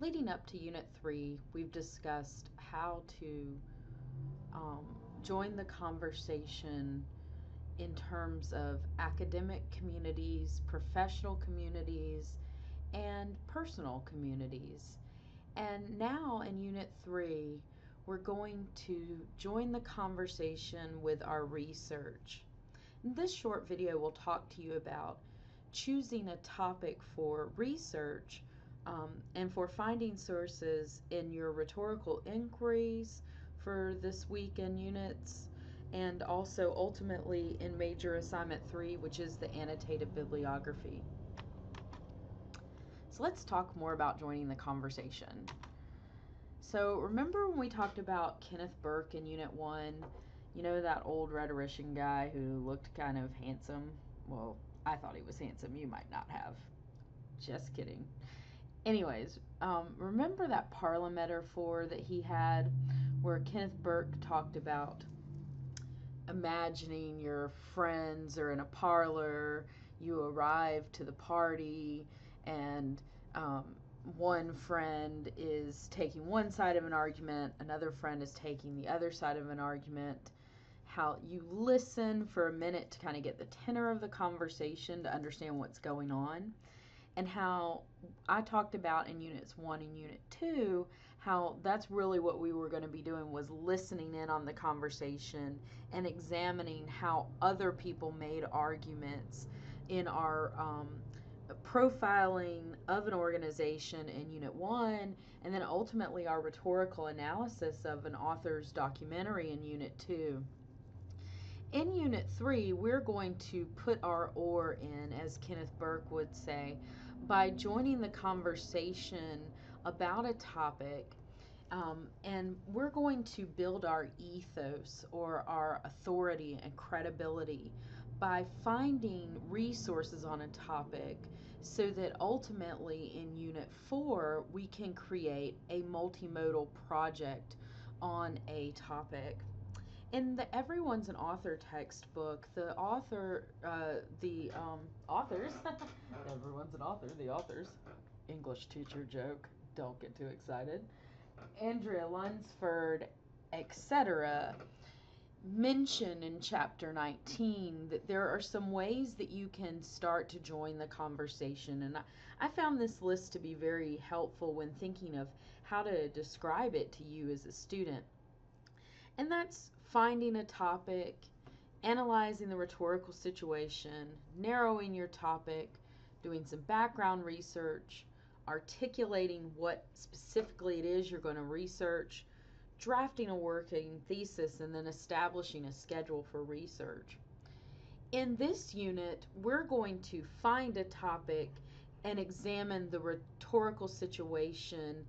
Leading up to Unit 3, we've discussed how to join the conversation in terms of academic communities, professional communities, and personal communities. And now in Unit 3, we're going to join the conversation with our research. In this short video will talk to you about choosing a topic for research and for finding sources in your rhetorical inquiries for this week in units, and also ultimately in major assignment 3, which is the annotated bibliography. So let's talk more about joining the conversation. So remember when we talked about Kenneth Burke in Unit 1? You know, that old rhetorician guy who looked kind of handsome? Well, I thought he was handsome. You might not have. Just kidding. Anyways, remember that parlor metaphor that he had where Kenneth Burke talked about imagining your friends are in a parlor, you arrive to the party, and one friend is taking one side of an argument, another friend is taking the other side of an argument. How you listen for a minute to kind of get the tenor of the conversation to understand what's going on, and how I talked about in Units 1 and Unit 2 how that's really what we were going to be doing, was listening in on the conversation and examining how other people made arguments in our profiling of an organization in Unit 1, and then ultimately our rhetorical analysis of an author's documentary in Unit 2. In Unit 3, we're going to put our oar in, as Kenneth Burke would say, by joining the conversation about a topic, and we're going to build our ethos or our authority and credibility by finding resources on a topic, so that ultimately in Unit 4 we can create a multimodal project on a topic. In the Everyone's an Author textbook, the authors, everyone's an author, the authors, English teacher joke, don't get too excited, Andrea Lunsford, etc., mention in chapter 19 that there are some ways that you can start to join the conversation. And I found this list to be very helpful when thinking of how to describe it to you as a student. And that's finding a topic, analyzing the rhetorical situation, narrowing your topic, doing some background research, articulating what specifically it is you're going to research, drafting a working thesis, and then establishing a schedule for research. In this unit, we're going to find a topic and examine the rhetorical situation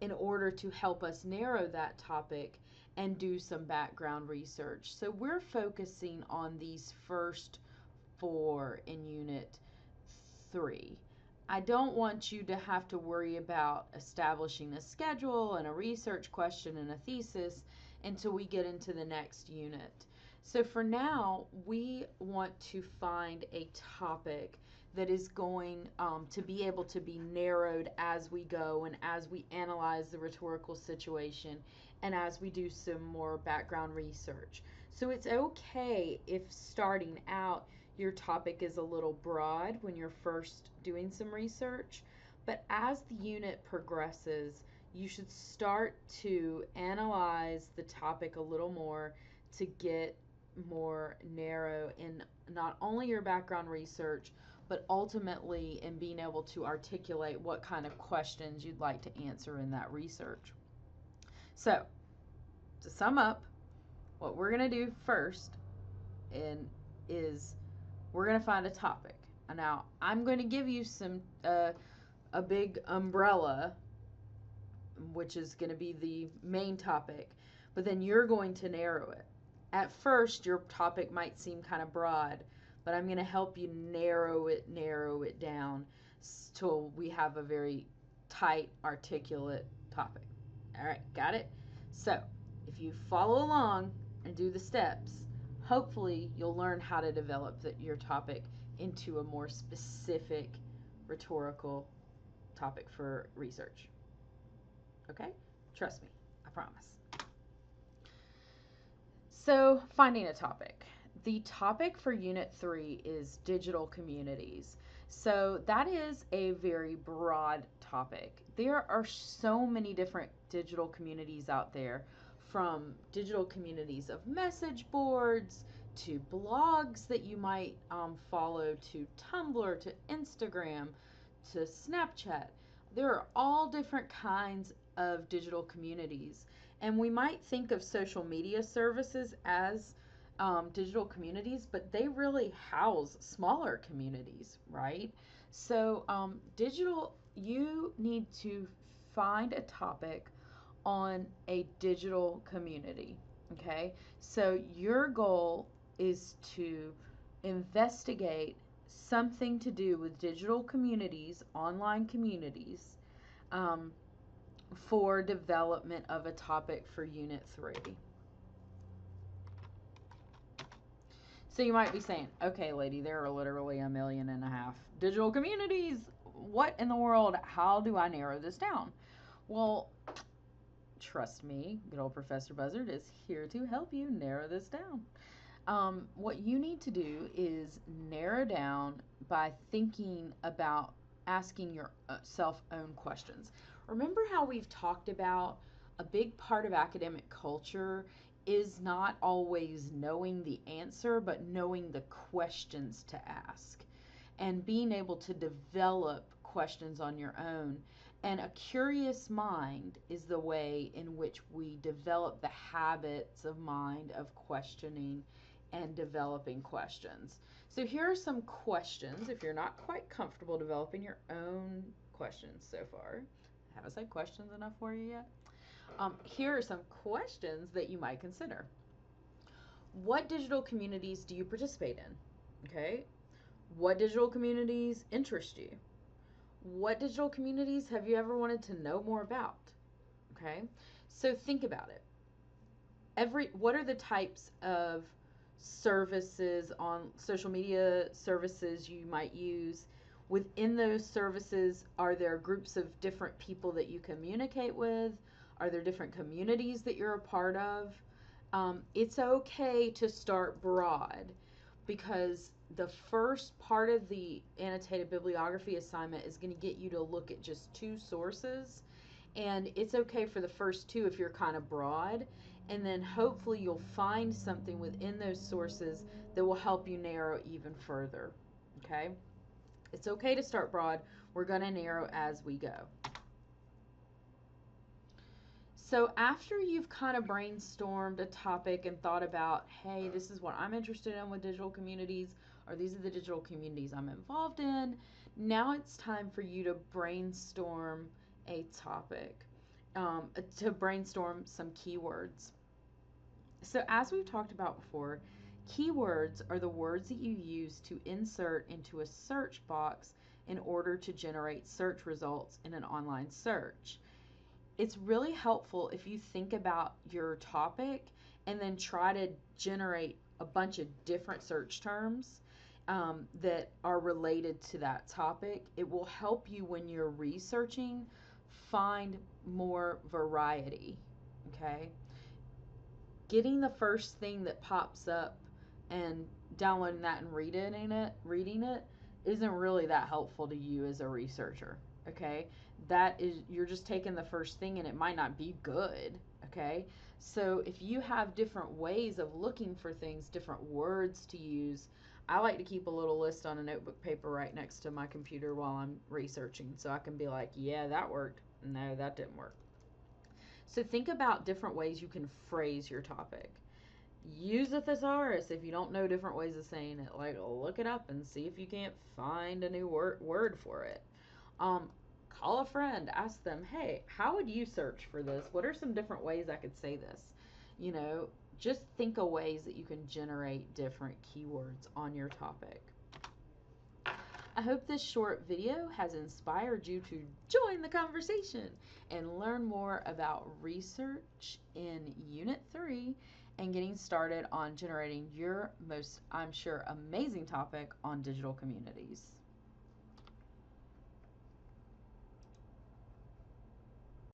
in order to help us narrow that topic and do some background research. So we're focusing on these first 4 in Unit 3. I don't want you to have to worry about establishing a schedule and a research question and a thesis until we get into the next unit. So for now, we want to find a topic that is going to be able to be narrowed as we go and as we analyze the rhetorical situation and as we do some more background research. So it's okay if starting out your topic is a little broad when you're first doing some research, but as the unit progresses, you should start to analyze the topic a little more to get more narrow in not only your background research, but ultimately in being able to articulate what kind of questions you'd like to answer in that research. So, to sum up, what we're going to do first is we're going to find a topic. Now, I'm going to give you some a big umbrella, which is going to be the main topic, but then you're going to narrow it. At first, your topic might seem kind of broad, but I'm going to help you narrow it down till we have a very tight, articulate topic. All right, got it? So, if you follow along and do the steps, hopefully you'll learn how to develop your topic into a more specific rhetorical topic for research. okay? Trust me, I promise. So, finding a topic. The topic for Unit 3 is digital communities. So, that is a very broad topic. There are so many different digital communities out there, from digital communities of message boards to blogs that you might follow, to Tumblr, to Instagram, to Snapchat. There are all different kinds of digital communities. And we might think of social media services as digital communities, but they really house smaller communities, right? So, you need to find a topic on a digital community, okay? So, your goal is to investigate something to do with digital communities, online communities, um, for development of a topic for Unit 3. So you might be saying, okay, lady, there are literally 1.5 million digital communities. What in the world? How do I narrow this down? Well, trust me, good old Professor Buzzard is here to help you narrow this down. What you need to do is narrow down by thinking about asking yourself own questions. Remember how we've talked about a big part of academic culture is not always knowing the answer, but knowing the questions to ask and being able to develop questions on your own. And a curious mind is the way in which we develop the habits of mind of questioning and developing questions. So here are some questions if you're not quite comfortable developing your own questions so far. Have I said questions enough for you yet? Here are some questions that you might consider. What digital communities do you participate in? Okay. What digital communities interest you? What digital communities have you ever wanted to know more about? Okay. So think about it. What are the types of services on social media services you might use? Within those services, are there groups of different people that you communicate with? Are there different communities that you're a part of? It's okay to start broad, because the first part of the annotated bibliography assignment is going to get you to look at just 2 sources. And it's okay for the first 2 if you're kind of broad, and then hopefully you'll find something within those sources that will help you narrow even further. Okay? It's okay to start broad. We're going to narrow as we go. So after you've kind of brainstormed a topic and thought about, hey, this is what I'm interested in with digital communities, or these are the digital communities I'm involved in, now it's time for you to brainstorm a topic, to brainstorm some keywords. So as we've talked about before, keywords are the words that you use to insert into a search box in order to generate search results in an online search. It's really helpful if you think about your topic and then try to generate a bunch of different search terms that are related to that topic. It will help you when you're researching find more variety, okay? Getting the first thing that pops up and downloading that and reading it isn't really that helpful to you as a researcher, okay? That is, you're just taking the first thing and it might not be good, okay? So if you have different ways of looking for things, different words to use, I like to keep a little list on a notebook paper right next to my computer while I'm researching, so I can be like, yeah, that worked. No, that didn't work. So think about different ways you can phrase your topic. Use a thesaurus if you don't know different ways of saying it. Like, look it up and see if you can't find a new word for it. Call a friend, ask them, hey, how would you search for this? What are some different ways I could say this? You know, just think of ways that you can generate different keywords on your topic. I hope this short video has inspired you to join the conversation and learn more about research in Unit 3 and getting started on generating your most, I'm sure, amazing topic on digital communities.